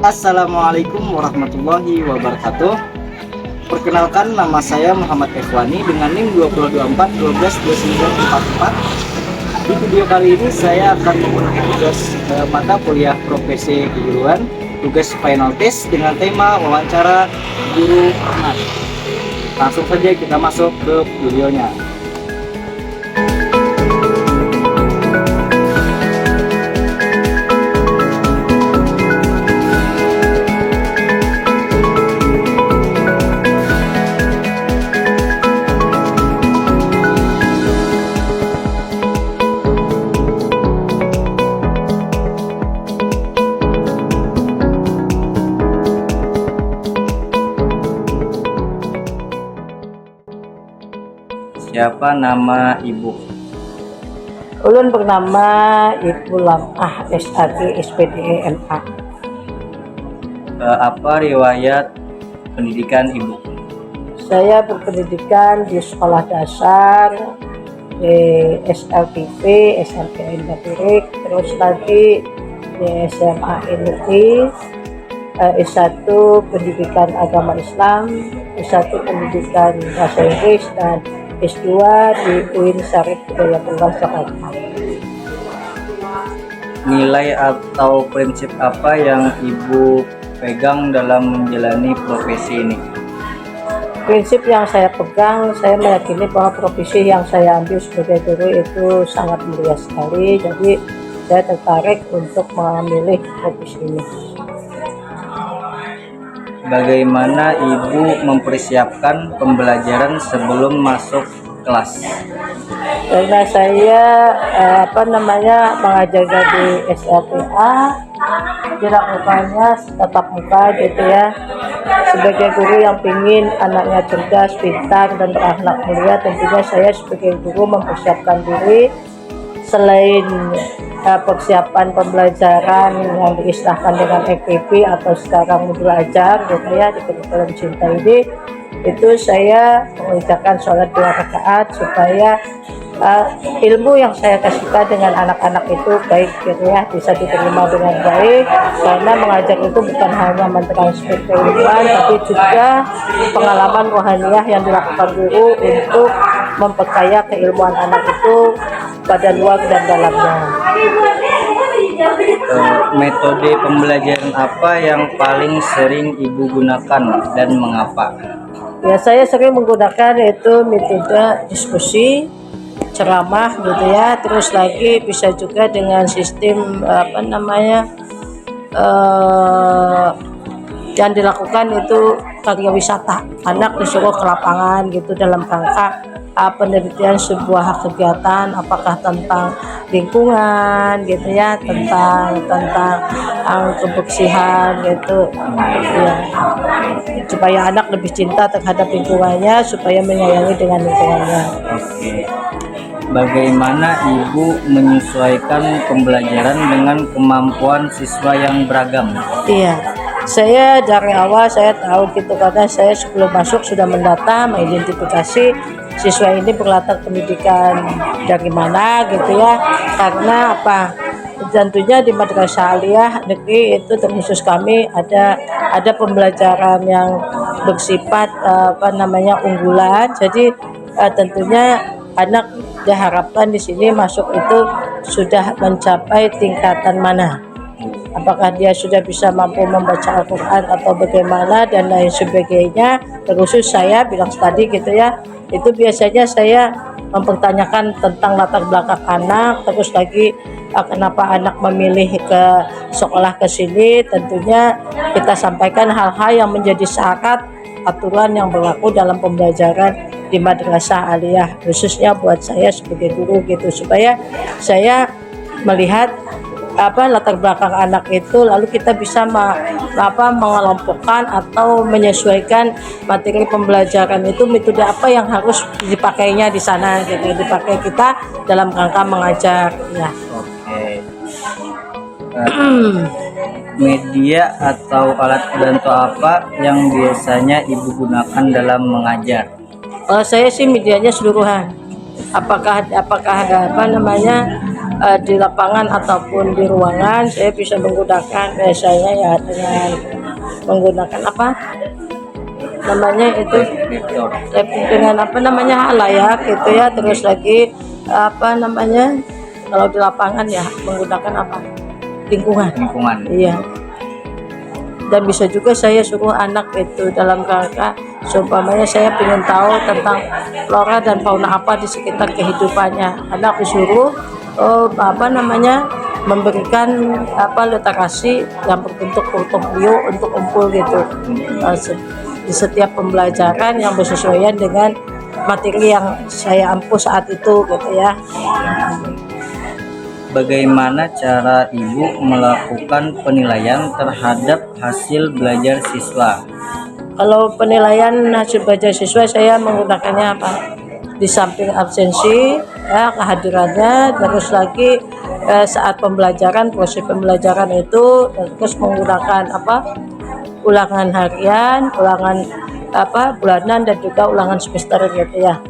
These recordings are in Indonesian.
Assalamualaikum warahmatullahi wabarakatuh. Perkenalkan, nama saya Muhammad Ikhwani dengan NIM 2024 Di video kali ini saya akan menggunakan tugas mata kuliah profesi keguruan, tugas final test dengan tema wawancara guru format. Langsung saja kita masuk ke videonya. Siapa nama ibu? Ulun bernama Ibu Lamah SAG SPDE MA. Apa riwayat pendidikan ibu? Saya berpendidikan di sekolah dasar di SLTP, SMPN Batirik, terus nanti di SMA NUI, S1 Pendidikan Agama Islam, S1 Pendidikan Bahasa Inggris, dan S2 di UIN Syarif Hidayatullah Jakarta. Nilai atau prinsip apa yang ibu pegang dalam menjalani profesi ini? Prinsip yang saya pegang, saya meyakini bahwa profesi yang saya ambil sebagai guru itu sangat mulia sekali. Jadi saya tertarik untuk memilih profesi ini. Bagaimana ibu mempersiapkan pembelajaran sebelum masuk kelas? Karena saya mengajar di SLTA, dilakukannya tatap muka gitu ya. Sebagai guru yang ingin anaknya cerdas, pintar, dan berakhlak mulia, tentunya saya sebagai guru mempersiapkan diri. Selain persiapan pembelajaran yang diistilahkan dengan EKP atau sekarang modul ajar gitu ya, di kurikulum cinta ini, itu saya mengerjakan sholat 2 rakaat supaya ilmu yang saya kasihkan dengan anak-anak itu baik gitu ya, bisa diterima dengan baik. Karena mengajar itu bukan hanya mentransfer keilmuan, tapi juga pengalaman rohaniah yang dilakukan guru untuk memperkaya keilmuan anak itu pada luar dan dalamnya. Metode pembelajaran apa yang paling sering ibu gunakan dan mengapa? Ya, saya sering menggunakan itu metode diskusi, ceramah gitu ya, terus lagi bisa juga dengan sistem yang dilakukan itu karya wisata. Anak disuruh ke lapangan gitu dalam rangka penelitian sebuah kegiatan, apakah tentang lingkungan gitu ya, tentang kebersihan gitu ya, supaya anak lebih cinta terhadap lingkungannya, supaya menyayangi dengan lingkungannya. Oke. Bagaimana ibu menyesuaikan pembelajaran dengan kemampuan siswa yang beragam? Iya, saya dari awal saya tahu gitu, karena saya sebelum masuk sudah mendata, mengidentifikasi siswa ini berlatar pendidikan dari mana gitu ya. Karena apa? Tentunya di Madrasah Aliyah Negeri itu terkhusus kami ada pembelajaran yang bersifat unggulan. Jadi tentunya anak diharapkan di sini masuk itu sudah mencapai tingkatan mana. Apakah dia sudah bisa mampu membaca Al-Quran atau bagaimana dan lain sebagainya. Terkhusus saya bilang tadi gitu ya, itu biasanya saya mempertanyakan tentang latar belakang anak, terus lagi kenapa anak memilih ke sekolah ke sini. Tentunya kita sampaikan hal-hal yang menjadi syarat aturan yang berlaku dalam pembelajaran di Madrasah Aliyah, khususnya buat saya sebagai guru gitu, supaya saya melihat latar belakang anak itu, lalu kita bisa mengelompokkan atau menyesuaikan materi pembelajaran itu, metode apa yang harus dipakainya di sana gitu, dipakai kita dalam rangka mengajar ya. Oke. Media atau alat bantu apa yang biasanya ibu gunakan dalam mengajar? Saya sih medianya seluruhan. Apakah di lapangan ataupun di ruangan saya bisa menggunakan biasanya ya dengan menggunakan apa namanya itu dengan apa namanya layak gitu ya, terus lagi apa namanya kalau di lapangan ya menggunakan apa lingkungan. Iya, dan bisa juga saya suruh anak itu dalam rangka seumpamanya saya ingin tahu tentang flora dan fauna apa di sekitar kehidupannya, anak disuruh apa namanya memberikan apa literasi yang berbentuk portofolio untuk kumpul gitu di setiap pembelajaran yang bersesuaian dengan materi yang saya ampu saat itu gitu ya. Bagaimana cara Ibu melakukan penilaian terhadap hasil belajar siswa? Kalau penilaian hasil belajar siswa saya menggunakannya apa? Di samping absensi, ya, kehadirannya, terus lagi saat pembelajaran, proses pembelajaran itu, terus menggunakan apa? Ulangan harian, ulangan apa? Bulanan dan juga ulangan semester gitu ya.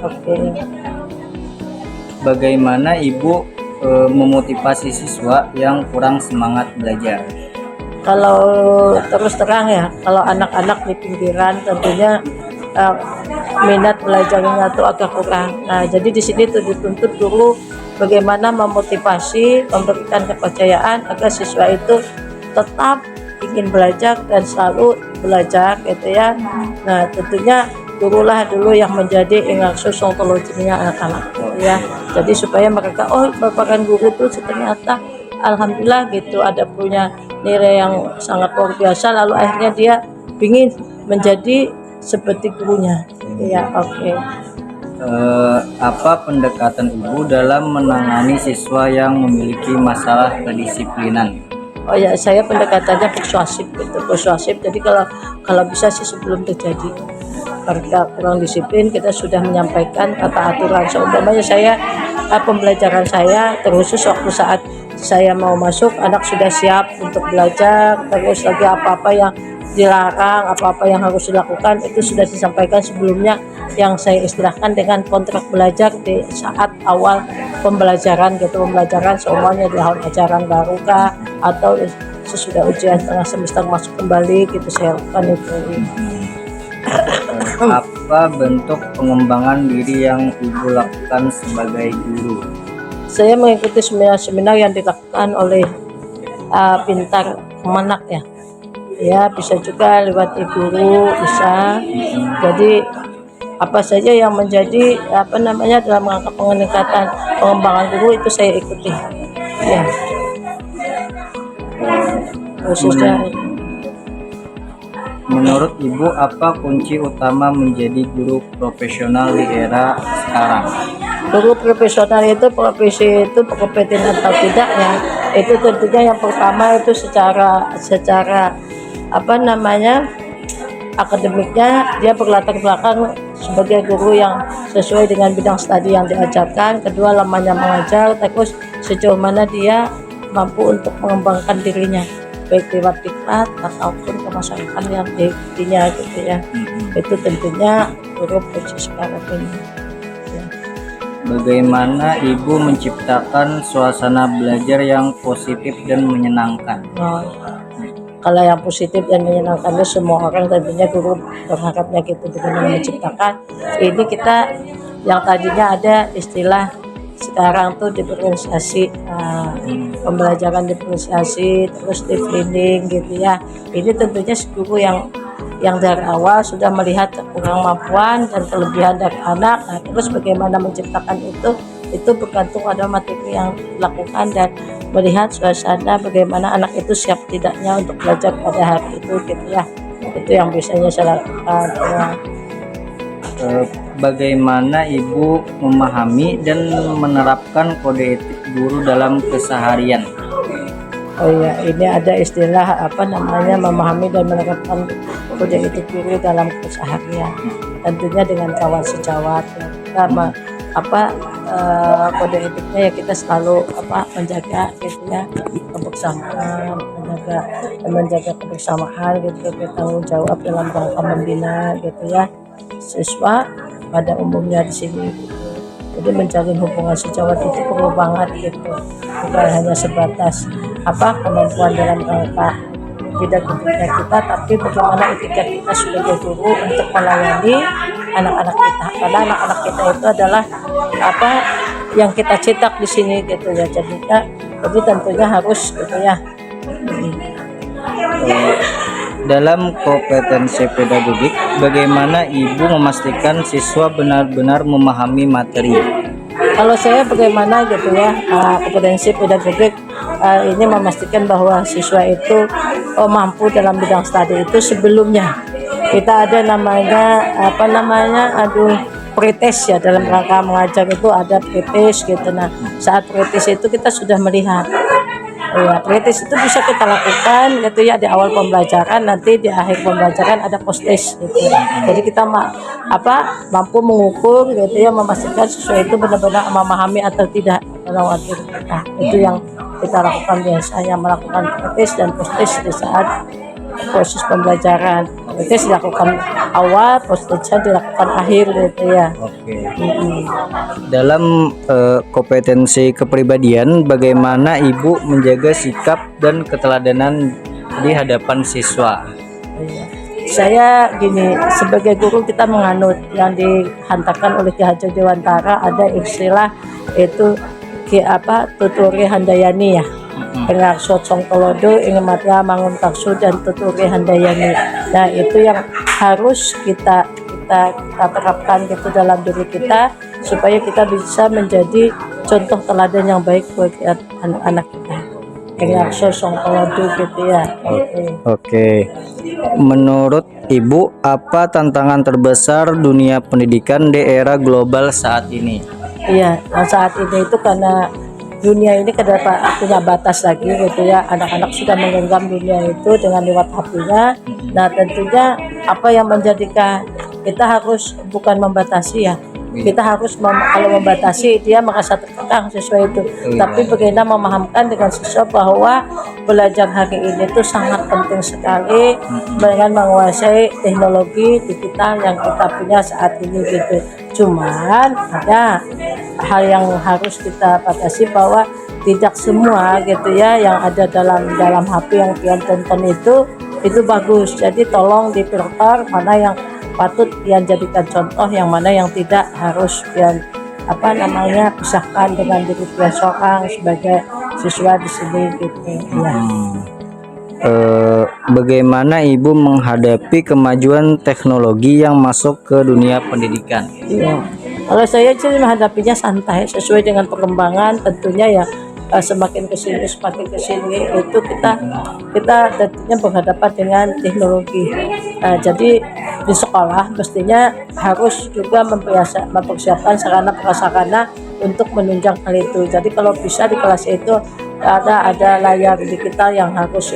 Oke. Bagaimana Ibu memotivasi siswa yang kurang semangat belajar? Kalau terus terang ya, kalau anak-anak di pinggiran tentunya minat belajarnya itu agak kurang. Nah, jadi di sini tuh dituntut guru bagaimana memotivasi, memberikan kepercayaan agar siswa itu tetap ingin belajar dan selalu belajar gitu ya. Nah, tentunya gurulah dulu yang menjadi ingarsus ontologinya anak-anak ya. Jadi supaya mereka merupakan guru itu ternyata alhamdulillah gitu ada punya nilai yang sangat luar biasa, lalu akhirnya dia ingin menjadi seperti gurunya ya. Oke. Apa pendekatan Ibu dalam menangani siswa yang memiliki masalah kedisiplinan? Oh ya, saya pendekatannya persuasif gitu, persuasif. Jadi kalau bisa sih sebelum terjadi mereka kurang disiplin, kita sudah menyampaikan kata aturan. Seumpamanya saya pembelajaran saya terkhusus waktu saat saya mau masuk, anak sudah siap untuk belajar, terus lagi apa-apa yang dilarang, apa-apa yang harus dilakukan itu sudah disampaikan sebelumnya, yang saya istilahkan dengan kontrak belajar di saat awal pembelajaran gitu. Pembelajaran semuanya di tahun ajaran baru kah atau sesudah ujian tengah semester masuk kembali gitu, saya lakukan itu. Apa bentuk pengembangan diri yang Ibu lakukan sebagai guru? Saya mengikuti seminar-seminar yang dilakukan oleh Pintar Kemenak ya. Ya, bisa juga lewat guru bisa. Jadi apa saja yang menjadi apa namanya dalam rangka peningkatan pengembangan guru itu saya ikuti. Ya. Khususnya menurut Ibu apa kunci utama menjadi guru profesional di era sekarang? guru profesional itu profesi itu kompeten atau tidaknya itu tentunya yang pertama itu secara apa namanya akademiknya dia berlatar belakang sebagai guru yang sesuai dengan bidang studi yang diajarkan. Kedua, lamanya mengajar, terus sejauh mana dia mampu untuk mengembangkan dirinya baik lewat diklat ataupun kemasyarakat yang diikutinya gitu ya. Itu tentunya guru profesi sekarang ini. Bagaimana Ibu menciptakan suasana belajar yang positif dan menyenangkan? Kalau yang positif dan menyenangkan itu semua orang tentunya guru berharapnya gitu, dengan menciptakan ini kita yang tadinya ada istilah sekarang tuh diferensiasi, pembelajaran diferensiasi, terus deep learning gitu ya. Ini tentunya guru yang dari awal sudah melihat kemampuan dan kelebihan dari anak. Nah, terus bagaimana menciptakan itu bergantung pada materi yang dilakukan dan melihat suasana bagaimana anak itu siap tidaknya untuk belajar pada hari itu gitu ya. Itu yang biasanya saya lakukan ya. Bagaimana Ibu memahami dan menerapkan kode etik guru dalam keseharian? Oh iya, ini ada istilah apa namanya memahami dan menerapkan kode etik guru dalam keseharian. Tentunya dengan kawan sejawat ya. Kita kode etiknya ya kita selalu menjaga gitu ya kebersamaan, menjaga kebersamaan gitu, bertanggung jawab dalam rangka membina gitu ya siswa pada umumnya di sini gitu. Jadi menjalin hubungan sejawat itu perlu banget gitu, bukan hanya sebatas kemampuan dalam rangka bidang kependidikan kita, tapi bagaimana etika kita sebagai guru untuk melayani anak-anak kita, karena anak-anak kita itu adalah yang kita cetak di sini gitu ya. Jadi tentunya harus gitu ya. Dalam kompetensi pedagogik, bagaimana Ibu memastikan siswa benar-benar memahami materi? Kalau saya bagaimana gitu ya, kompetensi pedagogik ini memastikan bahwa siswa itu mampu dalam bidang studi itu. Sebelumnya kita ada pretest ya, dalam rangka mengajar itu ada pretest gitu. Nah, saat pretest itu kita sudah melihat ya, pretest itu bisa kita lakukan gitu ya di awal pembelajaran, nanti di akhir pembelajaran ada post test gitu. Jadi kita mampu mengukur gitu ya, memastikan siswa itu benar-benar memahami atau tidak dalam materi kita. Itu yang kita lakukan biasanya, melakukan pretest dan post test di saat proses pembelajaran. Pretest dilakukan awal, post test dilakukan akhir gitu ya. Oke. Dalam kompetensi kepribadian, bagaimana Ibu menjaga sikap dan keteladanan di hadapan siswa? Saya gini, sebagai guru kita menganut yang dihantarkan oleh Ki Hajar Dewantara, ada istilah itu tuturi handayani ya. Pengakso Songkolodo ingin matya mangun taksu dan tuturi handayani. Nah, itu yang harus kita terapkan gitu dalam diri kita, supaya kita bisa menjadi contoh teladan yang baik buat anak-anak kita. Pengakso Songkolodo gitu ya. Oke. Menurut Ibu, apa tantangan terbesar dunia pendidikan di era global saat ini? Iya, saat ini itu karena dunia ini punya batas lagi gitu ya. Anak-anak sudah menggenggam dunia itu dengan lewat HP-nya. Nah, tentunya apa yang menjadikan kita harus bukan membatasi ya. Kita harus kalau membatasi dia merasa terkekang siswa itu. Tapi bagaimana memahamkan dengan siswa bahwa belajar hari ini itu sangat penting sekali dengan menguasai teknologi digital yang kita punya saat ini gitu. Cuman ada hal yang harus kita batasi, bahwa tidak semua gitu ya yang ada dalam HP yang pian tonton itu bagus. Jadi tolong difilter mana yang patut pian jadikan contoh, yang mana yang tidak, harus pian pisahkan dengan diri pian seorang sebagai siswa di sini gitu ya. Bagaimana Ibu menghadapi kemajuan teknologi yang masuk ke dunia pendidikan? Iya. Kalau saya sih menghadapinya santai, sesuai dengan perkembangan tentunya ya. Semakin kesini itu kita tentunya berhadapan dengan teknologi. Jadi di sekolah mestinya harus juga mempersiapkan sarana prasarana untuk menunjang hal itu. Jadi kalau bisa di kelas itu ada layar digital yang harus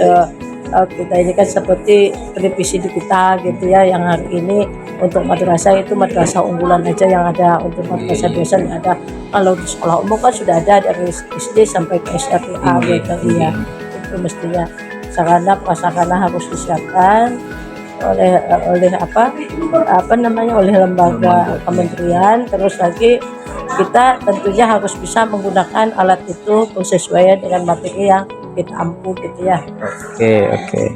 kita ini kan seperti televisi digital gitu ya, yang hari ini untuk madrasah itu madrasah unggulan aja yang ada, untuk madrasah biasa ada. Kalau di sekolah umum kan sudah ada dari SD sampai ke SMA gitu ya. Itu mestinya sarana prasarana harus disiapkan oleh oleh lembaga kementerian. Terus lagi kita tentunya harus bisa menggunakan alat itu bersesuaian dengan materi yang kita ampu gitu ya. Oke.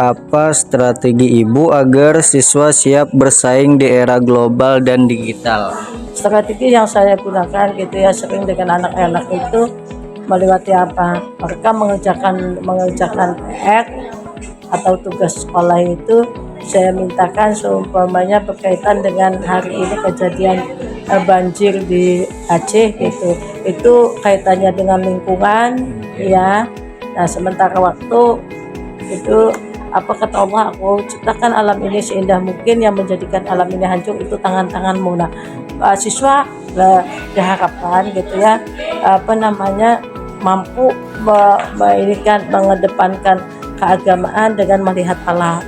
Apa strategi Ibu agar siswa siap bersaing di era global dan digital? Strategi yang saya gunakan gitu ya, sering dengan anak-anak itu melewati mereka mengerjakan PR atau tugas sekolah itu, saya mintakan seumpamanya berkaitan dengan hari ini kejadian banjir di Aceh gitu, itu kaitannya dengan lingkungan ya. Nah, sementara waktu itu kata Allah, aku ciptakan alam ini seindah mungkin, yang menjadikan alam ini hancur itu tangan-tanganmu. Nah, siswa diharapkan gitu ya mampu mengedepankan keagamaan dengan melihat alam.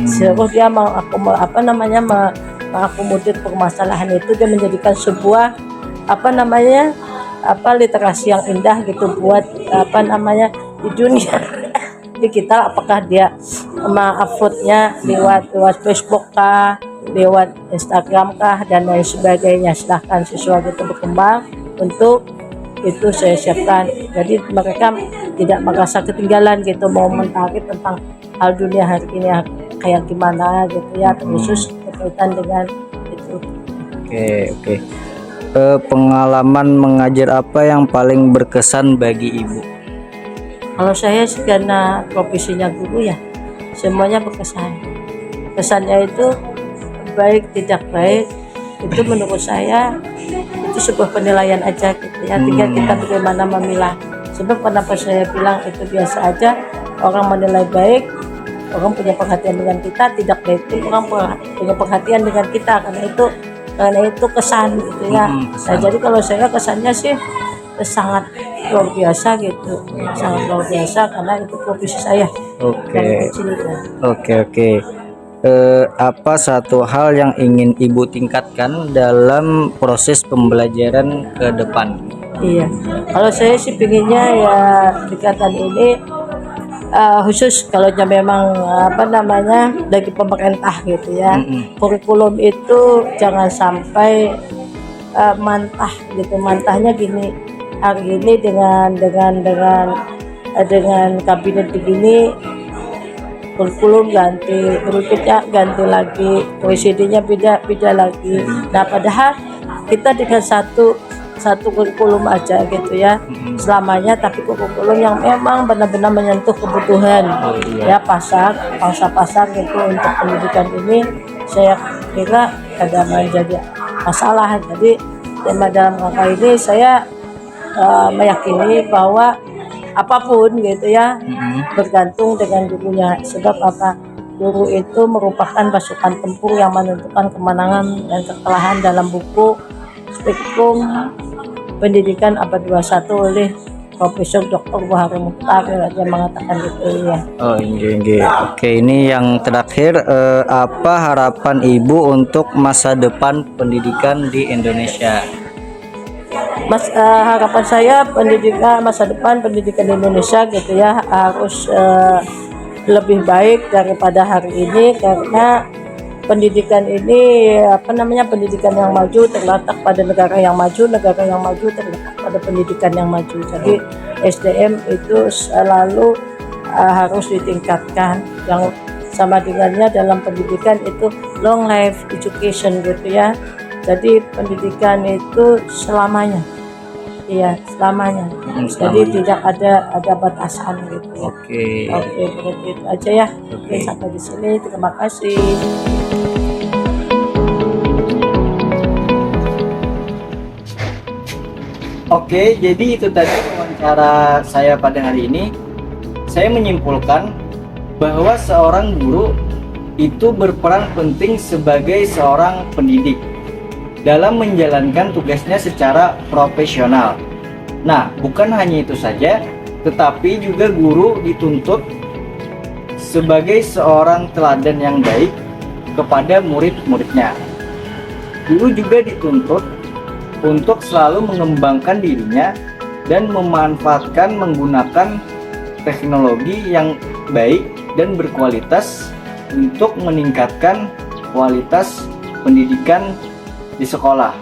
Seluruh dia mengakomodir permasalahan itu, dia menjadikan sebuah literasi yang indah gitu buat di dunia digital. Apakah dia uploadnya lewat Facebook kah, lewat Instagram kah dan lain sebagainya. Silahkan siswa kita berkembang untuk itu saya siapkan. Jadi mereka tidak merasa ketinggalan gitu, mau menarik tentang hal dunia hari ini kayak gimana gitu ya, khusus berkaitan dengan itu. Oke. Pengalaman mengajar apa yang paling berkesan bagi ibu? Kalau saya sih karena profesinya guru ya, semuanya berkesan. Kesannya itu baik tidak baik itu menurut saya itu sebuah penilaian aja gitu ya, tinggal kita bagaimana memilah. Sebab kenapa saya bilang itu biasa aja, orang menilai baik, orang punya perhatian dengan kita, tidak baik itu orang punya perhatian dengan kita, karena itu kesan gitu ya. Nah, jadi kalau saya kesannya sih sangat luar biasa gitu, sangat luar biasa karena itu profesi saya. Dari kecil ya. Oke. Apa satu hal yang ingin ibu tingkatkan dalam proses pembelajaran ke depan? Iya, kalau saya sih pinginnya ya tingkatan ini khusus kalau memang dari pemerintah gitu ya, kurikulum itu jangan sampai mantah gitu. Mantahnya gini, hari ini dengan kabinet begini kurikulum ganti, berikutnya ganti lagi, presidennya beda lagi. Nah, padahal kita dengan satu kurikulum aja gitu ya selamanya, tapi kurikulum yang memang benar-benar menyentuh kebutuhan ya pasar gitu untuk pendidikan ini, saya kira ada menjadi masalah. Jadi dalam rangka ini saya meyakini bahwa apapun gitu ya bergantung dengan gurunya. Sebab apa? Guru itu merupakan pasukan tempur yang menentukan kemenangan dan kekalahan dalam buku Spektrum Pendidikan Abad 21 oleh Profesor Dr. Buhari Mukhtar yang mengatakan gitu ya. Oh, iya. Oke, ini yang terakhir, apa harapan ibu untuk masa depan pendidikan di Indonesia? Harapan saya masa depan pendidikan di Indonesia gitu ya harus lebih baik daripada hari ini, karena pendidikan ini pendidikan yang maju terletak pada negara yang maju terletak pada pendidikan yang maju. Jadi SDM itu selalu harus ditingkatkan. Yang sama dengannya dalam pendidikan itu long life education gitu ya. Jadi pendidikan itu selamanya. Iya, selamanya. Jadi tidak ada batasan gitu. Oke, berarti itu aja ya. Oke, sampai di sini. Terima kasih. Oke, jadi itu tadi wawancara saya pada hari ini. Saya menyimpulkan bahwa seorang guru itu berperan penting sebagai seorang pendidik dalam menjalankan tugasnya secara profesional. Nah, bukan hanya itu saja, tetapi juga guru dituntut sebagai seorang teladan yang baik kepada murid-muridnya. Guru juga dituntut untuk selalu mengembangkan dirinya dan menggunakan teknologi yang baik dan berkualitas untuk meningkatkan kualitas pendidikan di sekolah.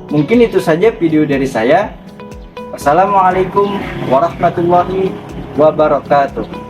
Mungkin itu saja video dari saya. Wassalamualaikum warahmatullahi wabarakatuh.